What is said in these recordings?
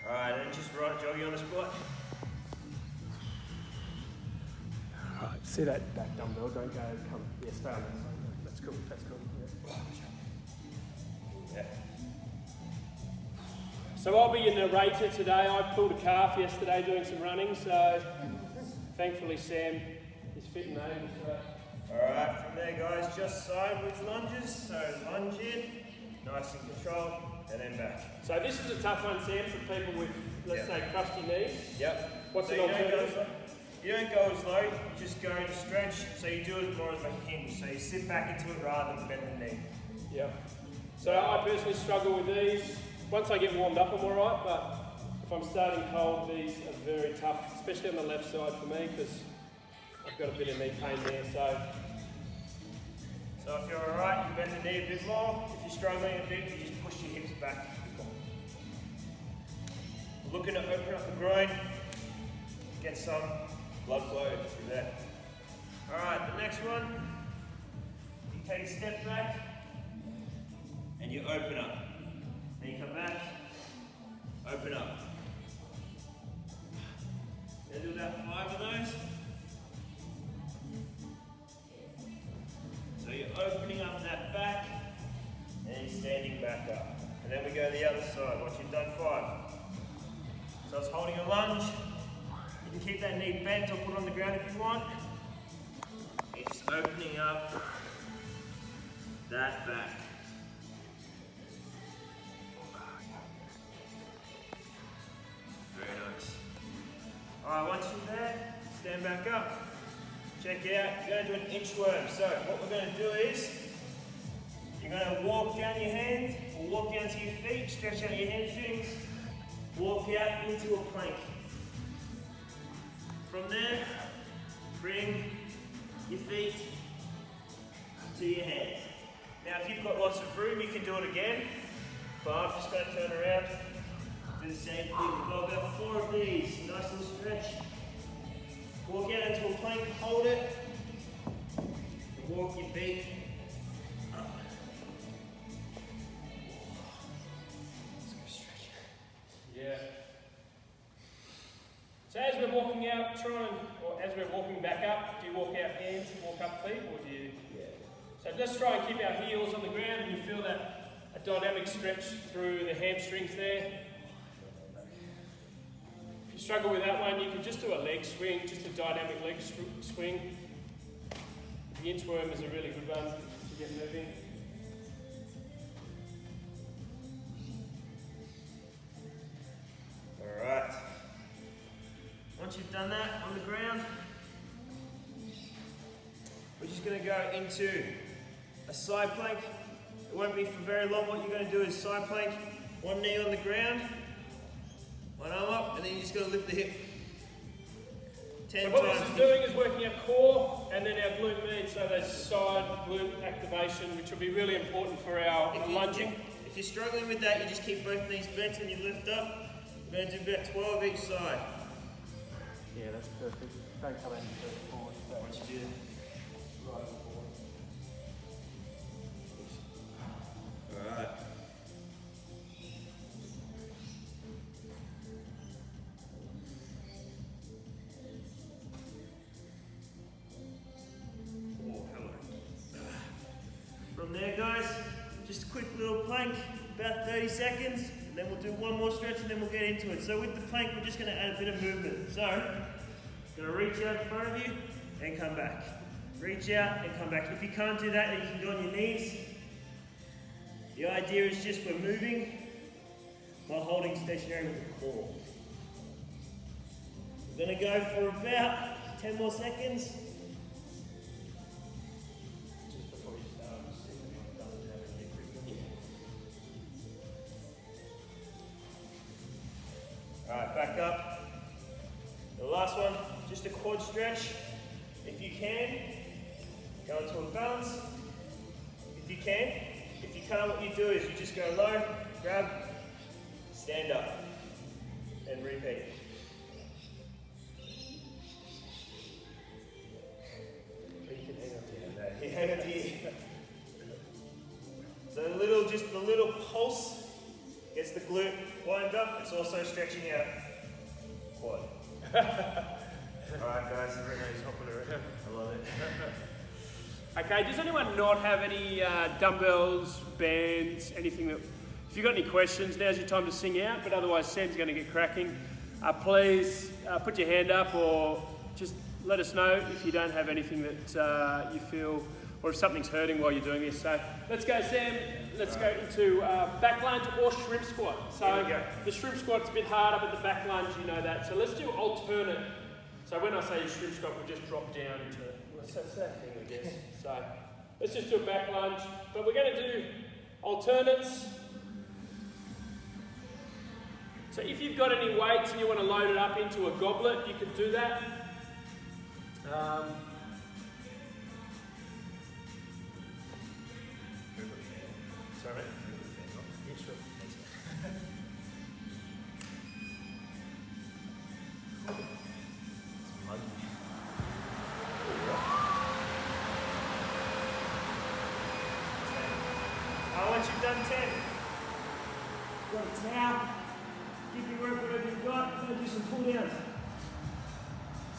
Alright, and just right joggy on the spot. Alright, see that dumbbell, don't go, come, yeah, stay on that. That's cool, that's cool. Yeah. So I'll be your narrator today. I pulled a calf yesterday doing some running, so thankfully Sam is fit and able. Alright, from there guys, just sideways lunges, so lunge in, nice and controlled, and then back. So this is a tough one, Sam, for people with, let's say, crusty knees. Yep. What's so an alternative? You don't go as low, you just go to stretch, so you do it more as a hinge, so you sit back into it rather than bend the knee. Yep. So I personally struggle with these. Once I get warmed up, I'm alright, but if I'm starting cold, these are very tough, especially on the left side for me, because I've got a bit of knee pain there, so if you're alright, you bend the knee a bit more. If you're struggling a bit, you just push your hips back. We're looking to open up the groin, get some blood flow through there. Alright, the next one, you take a step back, and you open up. Then you come back, open up. Then do about 5 of those. So you're opening up that back, and then you're standing back up. And then we go the other side, once you've done 5. So it's holding a lunge. You can keep that knee bent or put it on the ground if you want. You're just opening up that back. Very nice. Alright, once you're there, stand back up. Check it out, you're going to do an inchworm. So what we're going to do is, you're going to walk down your hands, or walk down to your feet, stretch out your hamstrings, walk out into a plank. From there, bring your feet to your hands. Now if you've got lots of room, you can do it again, but I'm just going to turn around, do the same thing. We've got about 4 of these, nice little stretch. Walk out into a plank, hold it, and walk your feet up. Let's go stretch. yeah. So as we're walking out, or as we're walking back up, do you walk out hands, walk up feet, or do you? Yeah. So let's try and keep our heels on the ground, and you feel that a dynamic stretch through the hamstrings there. If you struggle with that one, you can just do a leg swing, just a dynamic leg swing. The inchworm is a really good one to get moving. Alright. Once you've done that on the ground, we're just going to go into a side plank. It won't be for very long. What you're going to do is side plank, one knee on the ground, one arm up, and then you're just going to lift the hip 10 So times. what this is doing is working our core and then our glute med, so those side glute activation, which will be really important for our lunging. If you're struggling with that, you just keep both knees bent and you lift up. We're going to do about 12 each side. Yeah, that's perfect. Don't come any further forward. Once you do Right forward. Alright. Oh, hello. From there, guys, just a quick little plank, about 30 seconds, and then we'll do one more stretch and then we'll get into it. So with the plank, we're just going to add a bit of movement. So, going to reach out in front of you and come back. Reach out and come back. If you can't do that, then you can do on your knees. The idea is just we're moving while holding stationary with the core. We're going to go for about 10 more seconds. Just before you start, just see if anyone doesn't have any equipment. Alright, back up. The last one, just a quad stretch. If you can, go into a balance. If you can. If you can't, what you do is you just go low, grab, stand up, and repeat. Or you can hang on to your hand. Hang on to your. So the little pulse gets the glute wind up, it's also stretching out quad. Alright guys, everyone's hopping around. I love it. Okay, does anyone not have any dumbbells, bands, anything that... If you've got any questions, now's your time to sing out, but otherwise Sam's going to get cracking. Please put your hand up or just let us know if you don't have anything that you feel, or if something's hurting while you're doing this. So let's go, Sam. Let's go into back lunge or shrimp squat. So the shrimp squat's a bit harder, but the back lunge, you know that. So let's do alternate. So when I say shrimp squat, we'll just drop down into it. That's that thing, I guess. So let's just do a back lunge. But we're going to do alternates. So if you've got any weights and you want to load it up into a goblet, you can do that. Sorry. Yeah, sure. Once you've done 10, got a towel, keep your work whatever you've got, and do some pull downs.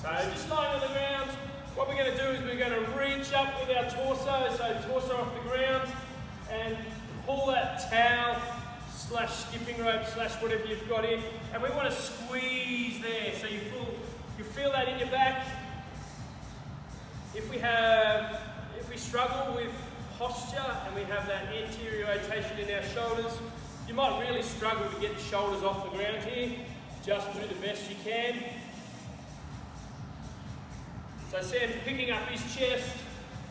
So just lying on the ground, what we're going to do is we're going to reach up with our torso, so torso off the ground, and pull that towel slash skipping rope slash whatever you've got in, and we want to squeeze there, so you feel that in your back. If we struggle with posture and we have that anterior rotation in our shoulders, you might really struggle to get the shoulders off the ground here. Just do the best you can. So Sam's picking up his chest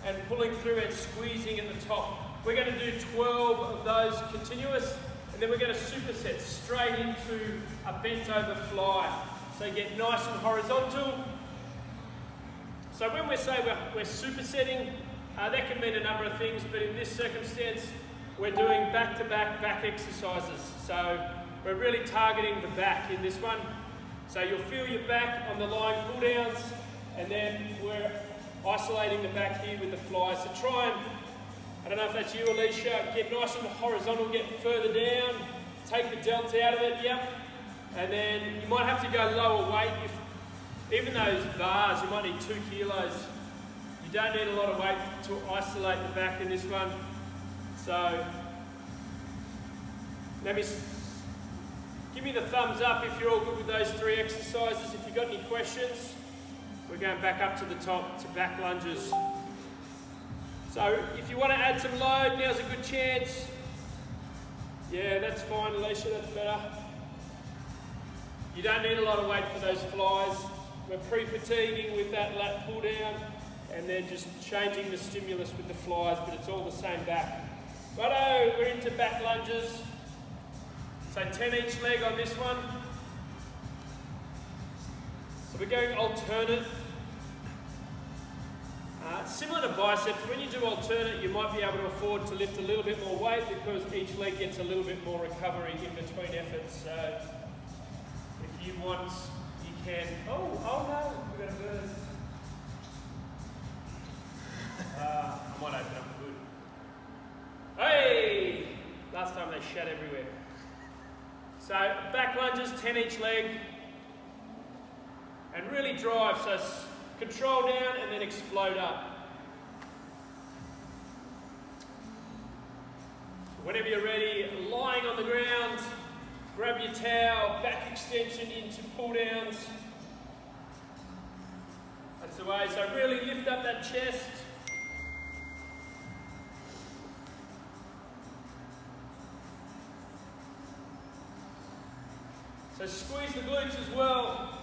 and pulling through and squeezing at the top. We're going to do 12 of those continuous, and then we're going to superset straight into a bent over fly. So you get nice and horizontal. So when we say we're supersetting, that can mean a number of things, but in this circumstance, we're doing back-to-back back exercises. So we're really targeting the back in this one. So you'll feel your back on the lying pull downs, and then we're isolating the back here with the flies. So try and, I don't know if that's you, Alicia, get nice and horizontal, get further down, take the delta out of it, yep. And then you might have to go lower weight. Even those bars, you might need 2 kilos. You don't need a lot of weight to isolate the back in this one. So, give me the thumbs up if you're all good with those 3 exercises. If you've got any questions, we're going back up to the top to back lunges. So, if you want to add some load, now's a good chance. Yeah, that's fine, Alicia, that's better. You don't need a lot of weight for those flies. We're pre-fatiguing with that lat pull down, and then just changing the stimulus with the flies, but it's all the same back. Righto, we're into back lunges. So 10 each leg on this one. So we're going alternate. Similar to biceps, when you do alternate, you might be able to afford to lift a little bit more weight because each leg gets a little bit more recovery in between efforts. So if you want, you can. Oh no, we're going to burn. I might open up the hood. Hey! Last time they shat everywhere. So back lunges, 10 each leg. And really drive, so control down and then explode up. Whenever you're ready, lying on the ground, grab your towel, back extension into pull downs. That's the way, so really lift up that chest. So squeeze the glutes as well.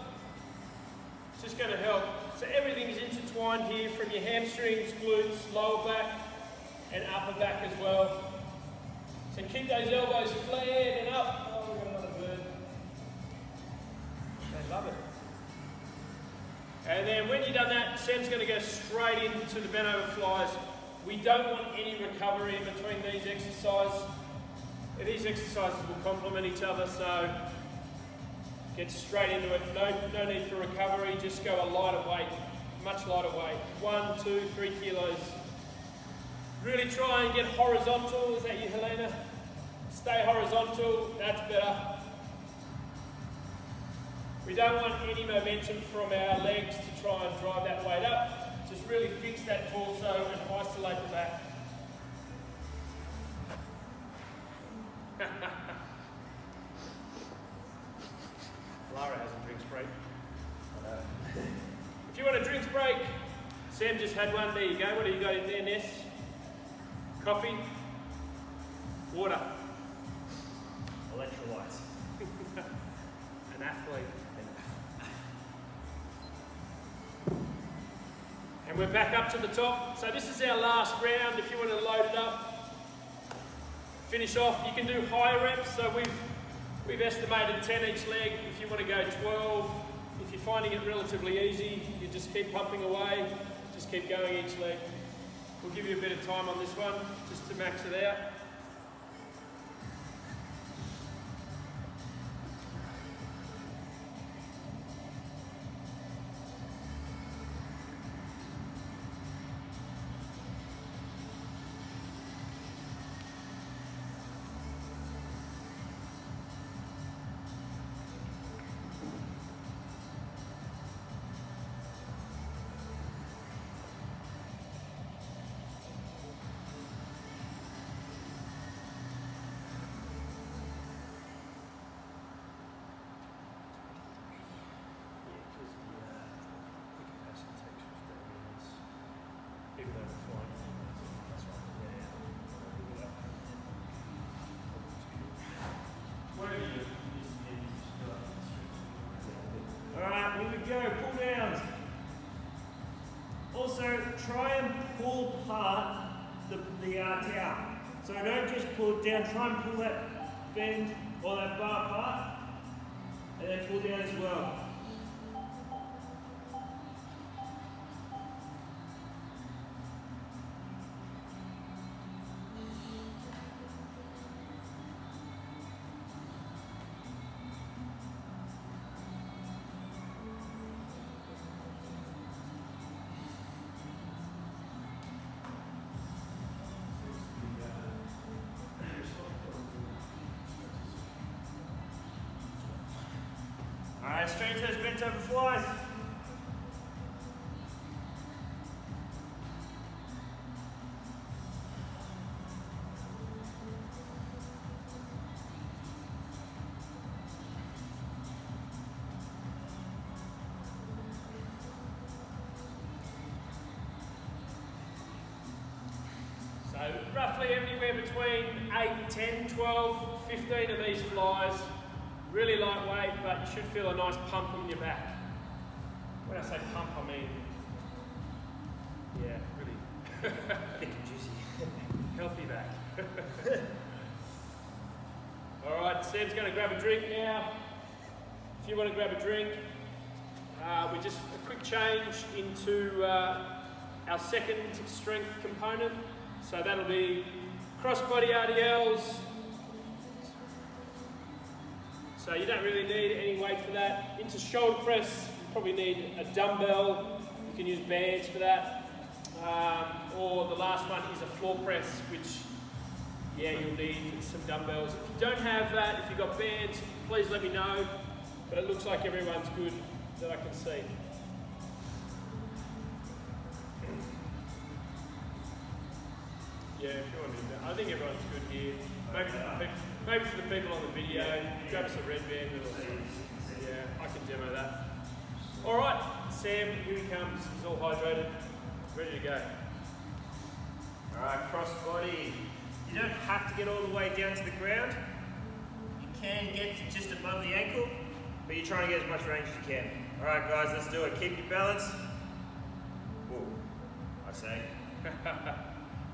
It's just going to help. So everything is intertwined here from your hamstrings, glutes, lower back, and upper back as well. So keep those elbows flared and up. Oh, we've got another bird. They love it. And then when you've done that, Sam's going to go straight into the bent over flies. We don't want any recovery in between these exercises. These exercises will complement each other, so get straight into it. No need for recovery. Just go a lighter weight, much lighter weight. 1, 2, 3 kilos. Really try and get horizontal. Is that you, Helena? Stay horizontal, that's better. We don't want any momentum from our legs to try and drive that weight up. Just really fix that torso and isolate the back. Lara has a drinks break. If you want a drinks break, Sam just had one. There you go. What have you got in there, Ness? Coffee? Water? Electrolytes. An athlete. And we're back up to the top. So this is our last round. If you want to load it up, finish off. You can do higher reps. So we've estimated 10 each leg. If you want to go 12, if you're finding it relatively easy, you just keep pumping away. Just keep going each leg. We'll give you a bit of time on this one, just to max it out. Alright, here we go, pull downs. Also, try and pull apart the towel. So don't just pull it down, try and pull that bend or that bar apart, and then pull down as well. Alright, straight toes bent over flies. So roughly anywhere between 8, 10, 12, 15 of these flies. Really lightweight, but you should feel a nice pump in your back. When I say pump, I mean, yeah, really Thick and juicy. healthy back. All right, Sam's going to grab a drink now. If you want to grab a drink, we just a quick change into our second strength component. So that'll be crossbody RDLs. So you don't really need any weight for that. Into shoulder press, you probably need a dumbbell. You can use bands for that. Or the last one is a floor press, which, yeah, you'll need some dumbbells. If you don't have that, if you've got bands, please let me know. But it looks like everyone's good that I can see. Yeah, if you want to, I think everyone's good here. Maybe for the people on the video, grab us a red band or yeah, I can demo that. All right, Sam, here he comes. He's all hydrated, ready to go. All right, cross body. You don't have to get all the way down to the ground. You can get to just above the ankle, but you're trying to get as much range as you can. All right, guys, let's do it. Keep your balance. Whoa, I say.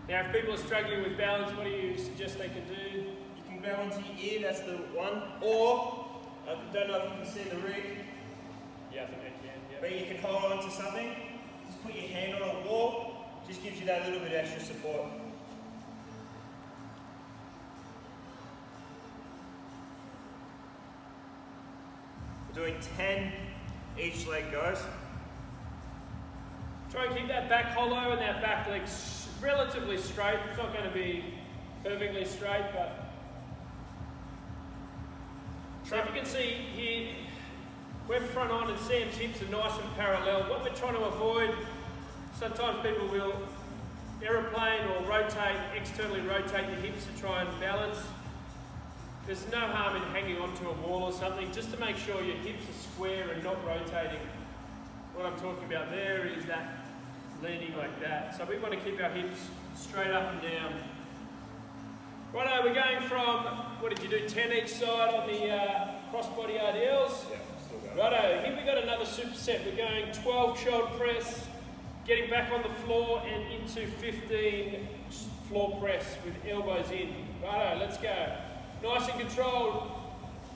Now, if people are struggling with balance, what do you suggest they can do? You can grab onto your ear, that's the one, or, I don't know if you can see the rig, Yeah, I think I can, yeah. but you can hold on to something. Just put your hand on a wall, just gives you that little bit extra support. We're doing 10 each leg, guys. Try and keep that back hollow and that back leg relatively straight. It's not going to be perfectly straight, but you can see here, we're front on and Sam's hips are nice and parallel. What we're trying to avoid, sometimes people will aeroplane or externally rotate your hips to try and balance. There's no harm in hanging onto a wall or something, just to make sure your hips are square and not rotating. What I'm talking about there is that leaning like that. So we want to keep our hips straight up and down. Righto, we're going from, what did you do, 10 each side on the cross-body RDLs? Yeah, still going. Righto, here we've got another superset. We're going 12 shoulder press, getting back on the floor and into 15 floor press with elbows in. Righto, let's go. Nice and controlled.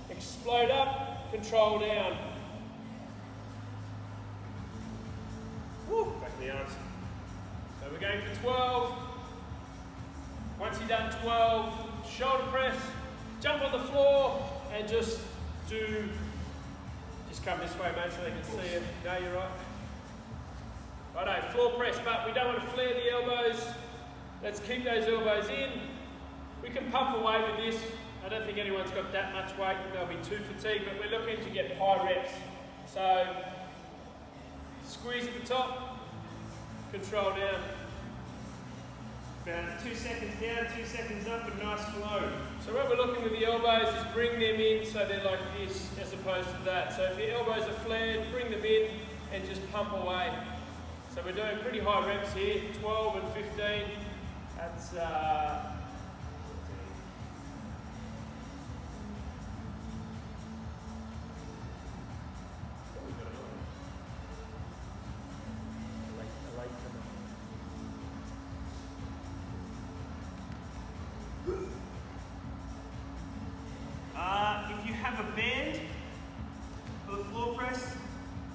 Explode up, control down. Woo, back to the arms. So we're going for 12. Once you've done 12, shoulder press, jump on the floor and just come this way, mate, so they can see it. No, you're right. Righto, floor press, but we don't want to flare the elbows. Let's keep those elbows in. We can pump away with this. I don't think anyone's got that much weight, they'll be too fatigued, but we're looking to get high reps. So, squeeze at the top, control down. About 2 seconds down, 2 seconds up, a nice flow. So what we're looking with the elbows is bring them in so they're like this as opposed to that. So if your elbows are flared, bring them in and just pump away. So we're doing pretty high reps here, 12 and 15. That's if you have a band for the floor press,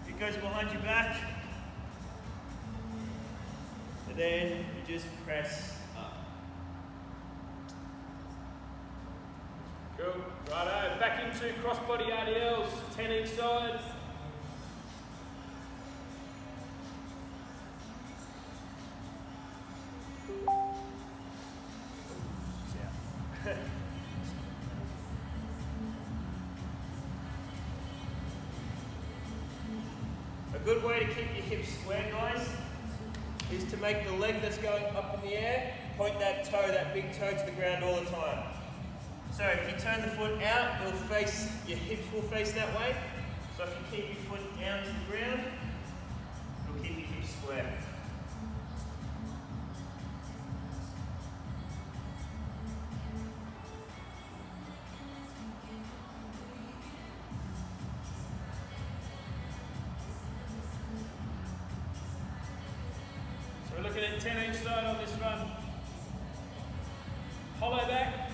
it goes behind your back, and then you just press up. cool. Righto, back into cross-body RDLs, 10 each side. A good way to keep your hips square, guys, is to make the leg that's going up in the air, point that toe, that big toe to the ground all the time. So if you turn the foot out, it'll face, your hips will face that way. So if you keep your foot down to the ground, it'll keep your hips square. We're looking at 10 each side on this one. Hollow back.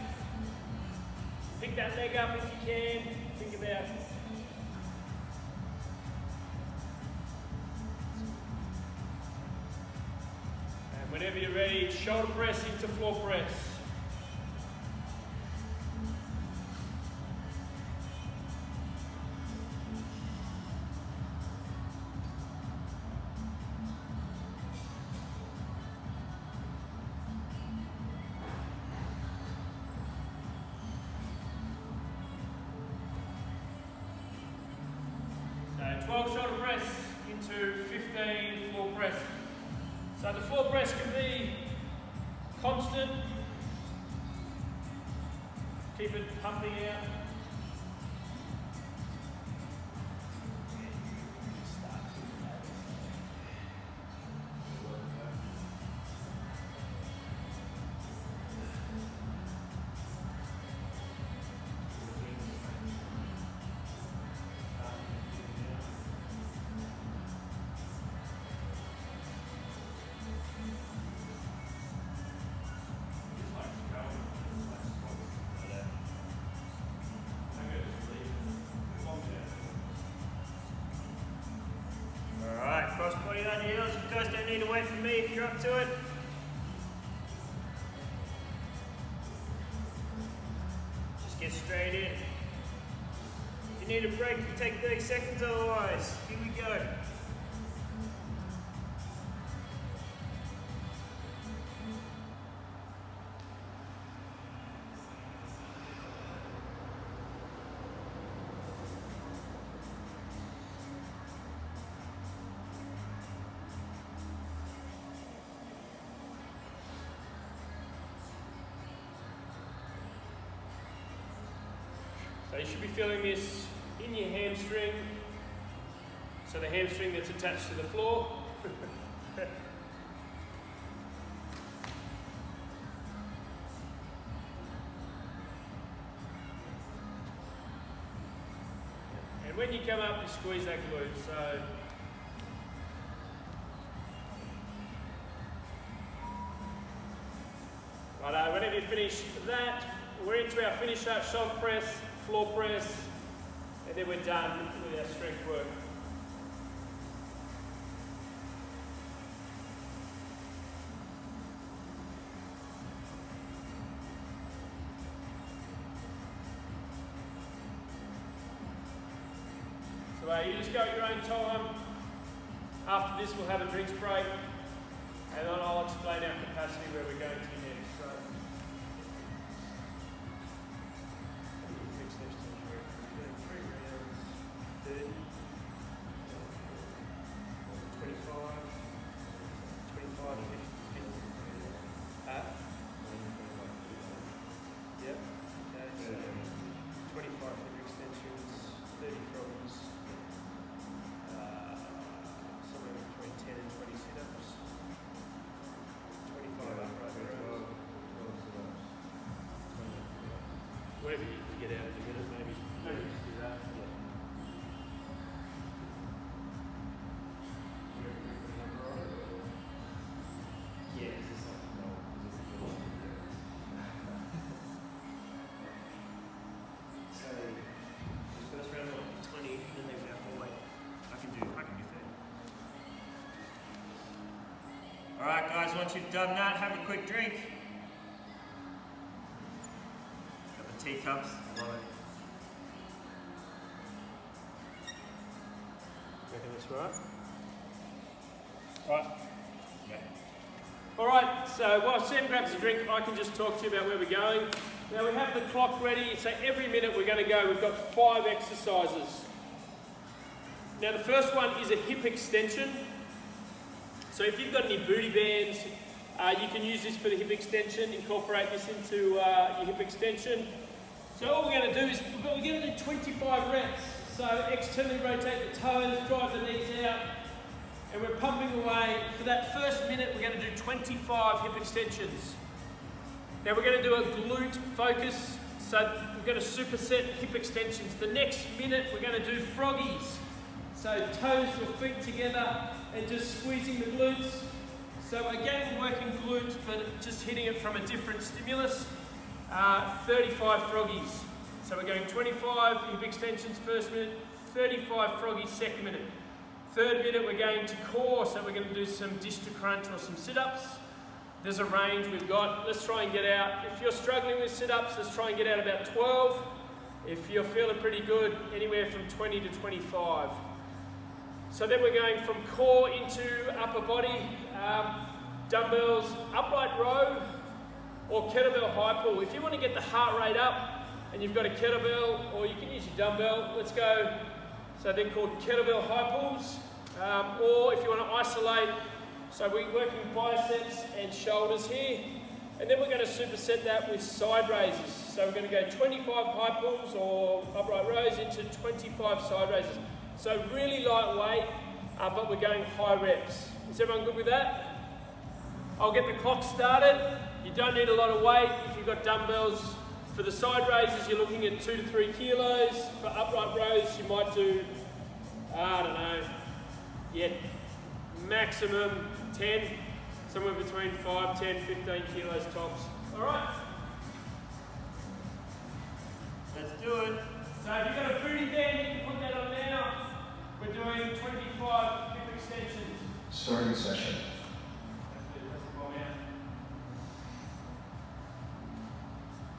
Pick that leg up if you can. Think about it. And whenever you're ready, shoulder press into floor press. So 12 shoulder press into 15 floor press. So the floor press can be constant. Keep it pumping out. Cross-body on heels. You guys don't need to wait for me if you're up to it. Just get straight in. If you need a break, you take 30 seconds otherwise. Here we go. So you should be feeling this in your hamstring. So the hamstring that's attached to the floor. And when you come up, you squeeze that glute. So right, whenever you finish that, we're into our finisher, shoulder press, floor press, and then we're done with our strength work. So you just go at your own time. After this, we'll have a drinks break, and then I'll explain our capacity where we're going to next. So, whatever you get out in a minute, maybe just do that. Yeah. So first round might be 20, then they go, oh wait, I can do 30. Alright guys, once you've done that, have a quick drink. Got the teacups, I love it. Reckon that's right? Right. Yeah. Alright, so while Sam grabs a drink, I can just talk to you about where we're going. Now we have the clock ready, so every minute we're going to go. We've got 5 exercises. Now the first one is a hip extension. So if you've got any booty bands, you can use this for the hip extension, incorporate this into your hip extension. So all we're going to do is, we're going to do 25 reps. So externally rotate the toes, drive the knees out, and we're pumping away. For that first minute, we're going to do 25 hip extensions. Now we're going to do a glute focus, so we're going to superset hip extensions. The next minute, we're going to do froggies. So toes or feet together and just squeezing the glutes. So again, working glutes, but just hitting it from a different stimulus. 35 froggies. So we're going 25 hip extensions first minute, 35 froggies second minute. Third minute, we're going to core, so we're going to do some dish to crunch or some sit-ups. There's a range we've got. Let's try and get out. If you're struggling with sit-ups, let's try and get out about 12. If you're feeling pretty good, anywhere from 20 to 25. So then we're going from core into upper body, dumbbells, upright row, or kettlebell high pull. If you want to get the heart rate up and you've got a kettlebell, or you can use your dumbbell, let's go. So they're called kettlebell high pulls. Or if you want to isolate, so we're working biceps and shoulders here. And then we're going to superset that with side raises. So we're going to go 25 high pulls or upright rows into 25 side raises. So really lightweight, but we're going high reps. Is everyone good with that? I'll get the clock started. You don't need a lot of weight. If you've got dumbbells, for the side raises, you're looking at 2 to 3 kilos. For upright rows, you might do, I don't know, yeah, maximum 10, somewhere between 5, 10, 15 kilos tops. All right. Let's do it. So if you've got a booty band, you can put that on now. We're doing 25 hip extensions. Starting session.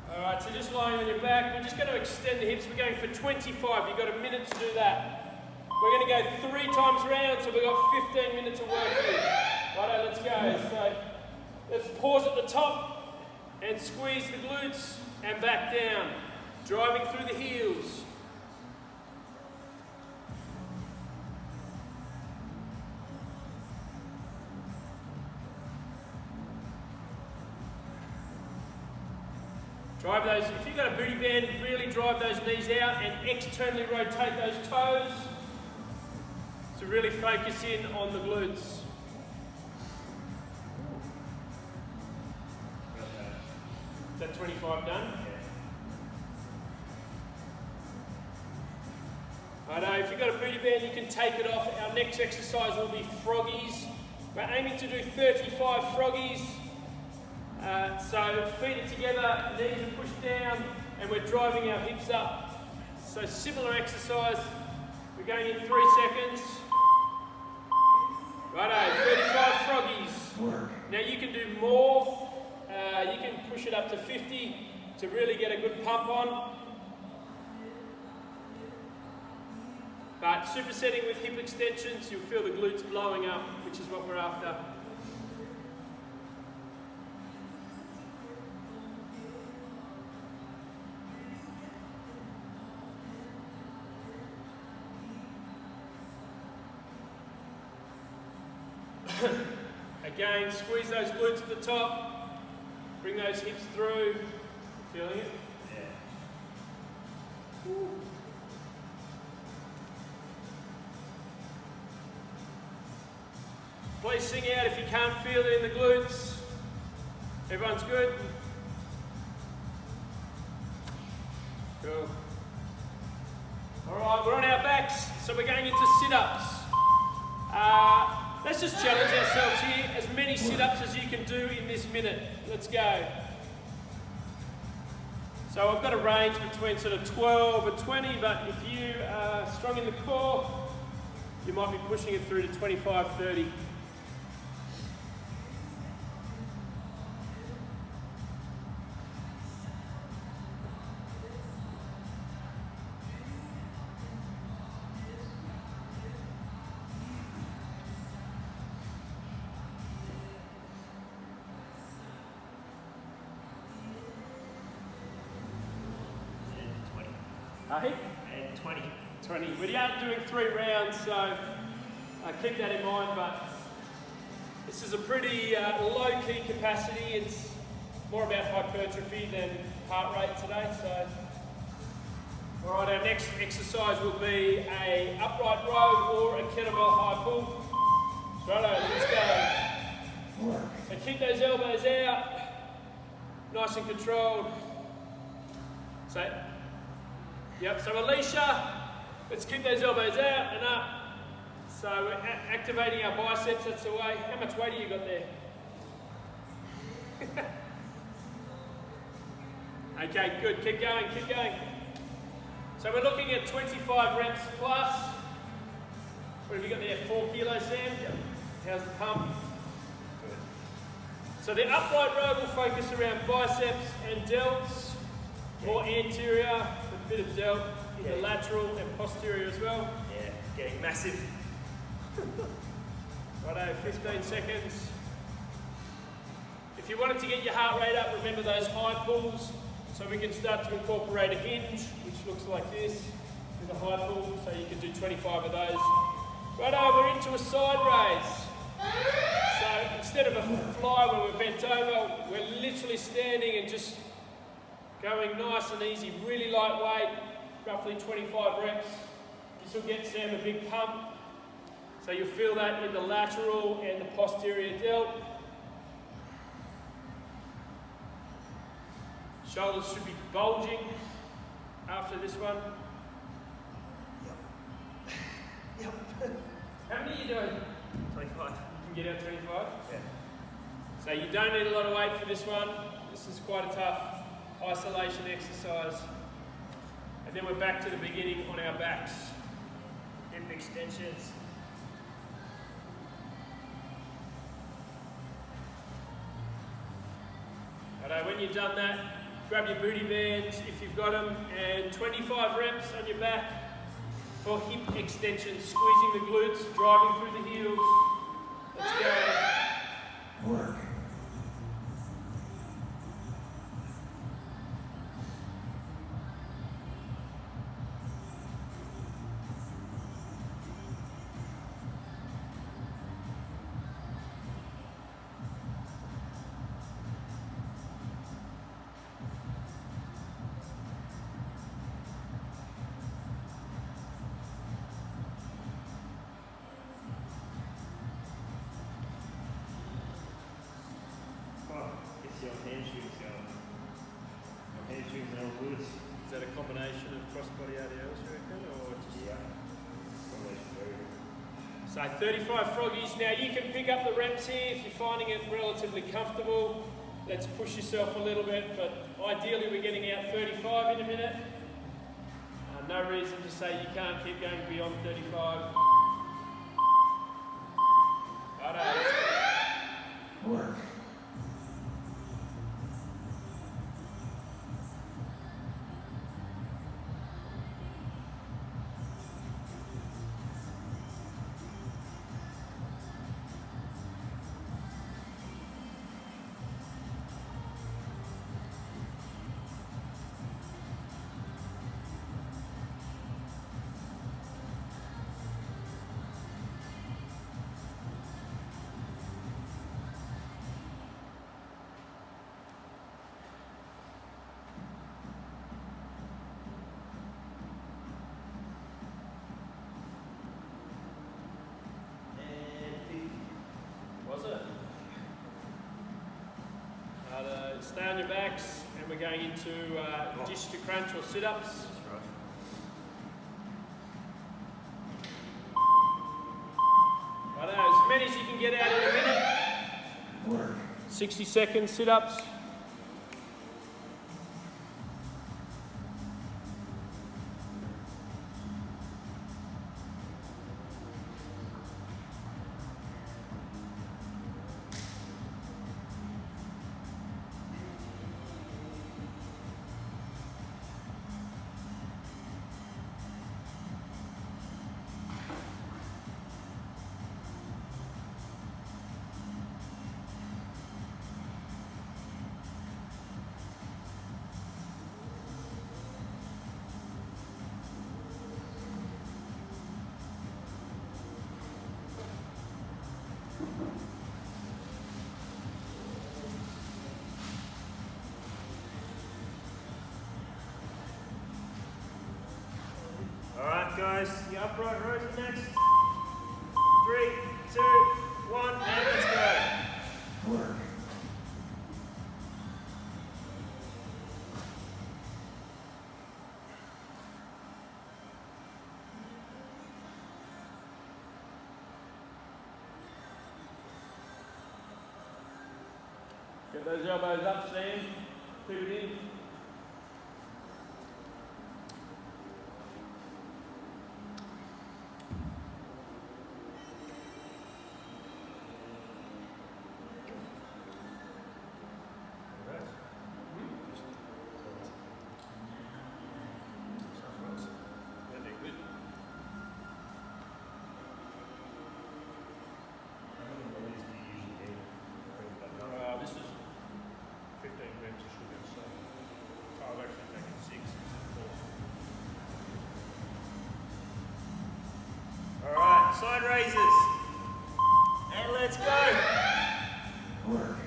Alright, so just lying on your back, we're just going to extend the hips. We're going for 25. You've got a minute to do that. We're going to go 3 times round, so we've got 15 minutes of work here. Righto, let's go. So let's pause at the top and squeeze the glutes and back down. Driving through the heels. Drive those, if you've got a booty band, really drive those knees out and externally rotate those toes to really focus in on the glutes. Is that 25 done? Righto, if you've got a booty band, you can take it off. Our next exercise will be froggies. We're aiming to do 35 froggies. So feet are together, knees are pushed down, and we're driving our hips up. So similar exercise. We're going in 3 seconds. Righto, 35 froggies. Now you can do more. You can push it up to 50 to really get a good pump on. But supersetting with hip extensions, you'll feel the glutes blowing up, which is what we're after. Again, squeeze those glutes at the top. Bring those hips through. Feeling it? Yeah. Woo. Please sing out if you can't feel it in the glutes. Everyone's good? Cool. Alright, we're on our backs, so we're going into sit-ups. Let's just challenge ourselves here. As many sit-ups as you can do in this minute. Let's go. So I've got a range between sort of 12 and 20, but if you are strong in the core, you might be pushing it through to 25, 30. And 20. 20. We are doing 3 rounds, so keep that in mind, but this is a pretty low-key capacity. It's more about hypertrophy than heart rate today. So, all right, our next exercise will be a upright row or a kettlebell high pull. Righto, let's go. So keep those elbows out, nice and controlled. So, yep, so Alicia, let's keep those elbows out and up. So we're activating our biceps, that's the way. How much weight have you got there? Okay, good, keep going, keep going. So we're looking at 25 reps plus. What have you got there, 4 kilos, Sam? Yep. How's the pump? Good. So the upright row will focus around biceps and delts, more anterior, a bit of delt in the lateral and posterior as well. Yeah, getting massive. Righto, 15 seconds. If you wanted to get your heart rate up, remember those high pulls. So we can start to incorporate a hinge, which looks like this, with a high pull. So you can do 25 of those. Righto, we're into a side raise. So instead of a fly where we're bent over, we're literally standing and just going nice and easy, really lightweight, roughly 25 reps. This will get Sam a big pump. So you'll feel that in the lateral and the posterior delt. Shoulders should be bulging after this one. Yep. How many are you doing? 25. You can get out 25? Yeah. So you don't need a lot of weight for this one. This is quite a tough isolation exercise. And then we're back to the beginning on our backs. Hip extensions. Righto, when you've done that, grab your booty bands if you've got them, and 25 reps on your back for hip extensions, squeezing the glutes, driving through the heels. Let's go. Work. hamstrings going. My hamstrings are all good. Is that a combination of crossbody ADLs, you reckon, or just... Yeah. Combination very good. So 35 froggies. Now you can pick up the reps here if you're finding it relatively comfortable. Let's push yourself a little bit, but ideally we're getting out 35 in a minute. No reason to say you can't keep going beyond 35. Righto, let's go. Work. Was it? Stay on your backs, and we're going into dish to crunch or sit-ups. That's right. Righto, as many as you can get out in a minute. Work. 60 seconds sit-ups. Alright guys, the upright rows are next. 3, 2, 1, and let's go. Work. Get those elbows up, Sam. Keep it in. This is 15 reps of sugar, so I've actually taken 6 and 4. Alright, side raises. And let's go. Work.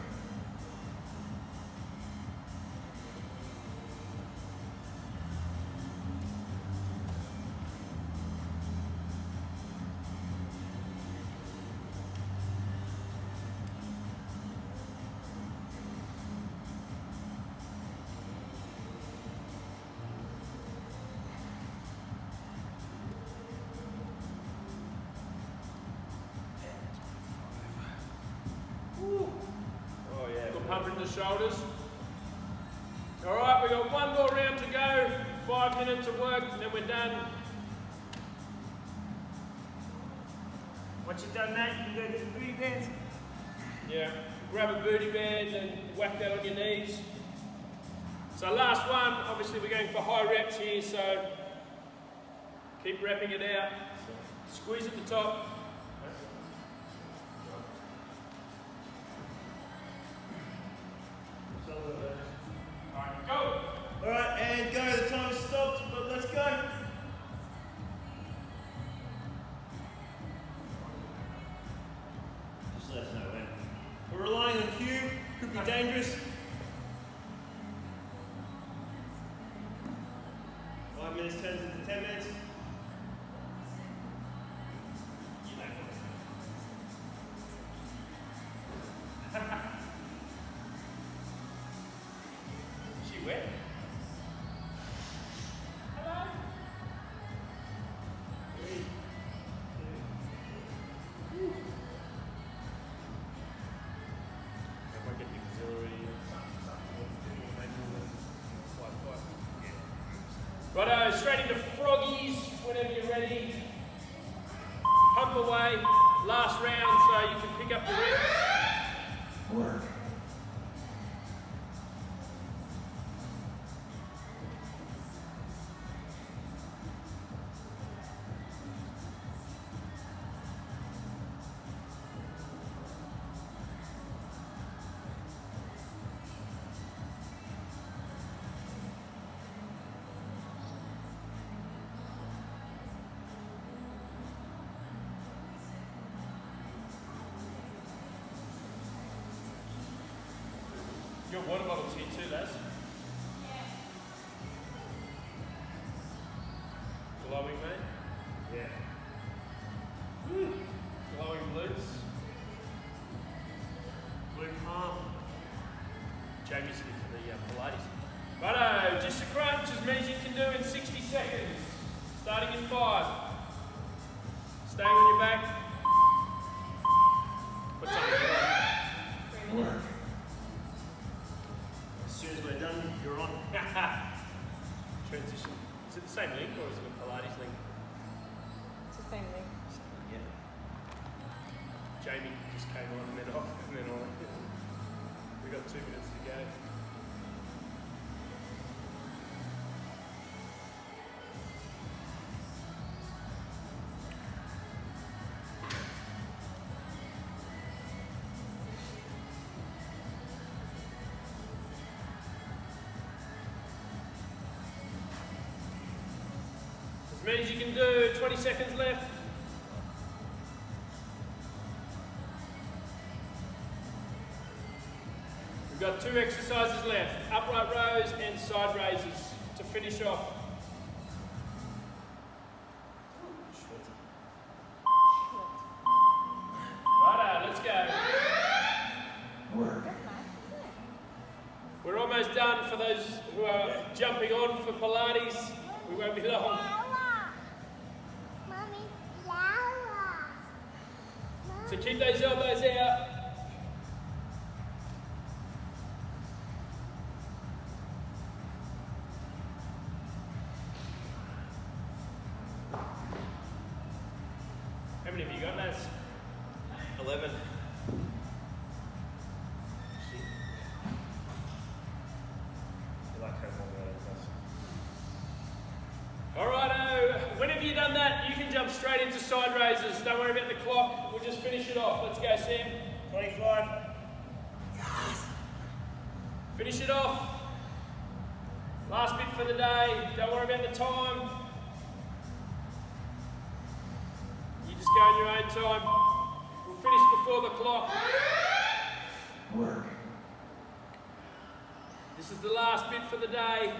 Oh yeah, good pump in the shoulders. Alright, we've got one more round to go. 5 minutes of work and then we're done. Once you've done that, you can go to the booty bands. Yeah, grab a booty band and whack that on your knees. So last one, obviously we're going for high reps here, so keep repping it out. Squeeze at the top. Alright, go! Alright, and go. The time has stopped, but let's go. Just let us know when. We're relying on cue. Could be dangerous. 5 minutes turns into 10 minutes. way. Last round, so you can pick up the reps. Work. Your water bottle's here too, Les. Glowing, mate. Yeah. Glowing blues. Blue palm. Jamie's here for the Pilates. Righto, just a crunch as many as you can do in 60 seconds. Starting in 5. Staying on your back. What's up? Work. As soon as we're done, you're on. Transition. Is it the same link or is it a Pilates link? It's the same thing. Yeah. Jamie just came on and then off and then on. We got 2 minutes to go. As many as you can do, 20 seconds left. We've got 2 exercises left, upright rows and side raises to finish off. Righto, let's go. Work. We're almost done for those who are jumping on for Pilates. We won't be long. So keep those elbows out. How many have you got, lads? 11. Alrighto, whenever you've done that, you can jump straight into side raises. Don't worry about the clock, we'll just finish it off. Let's go, Sam. 25. Finish it off. Last bit for the day, don't worry about the time. You just go in your own time. We'll finish before the clock. Work. This is the last bit for the day.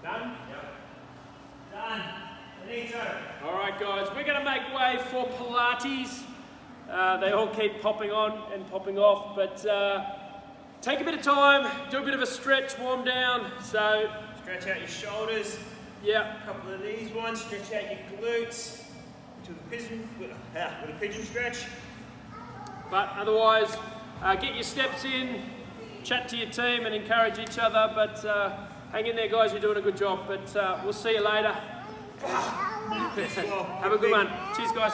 Done? Yep. Done. Benito. All right, guys, we're going to make way for Pilates. They all keep popping on and popping off, but take a bit of time, do a bit of a stretch, warm down. So, Stretch out your shoulders. yeah, A couple of these ones. Stretch out your glutes. To the pigeon. With a pigeon stretch. but otherwise, get your steps in, chat to your team and encourage each other, but hang in there, guys, you're doing a good job, but we'll see you later. Have a good one. Cheers, guys.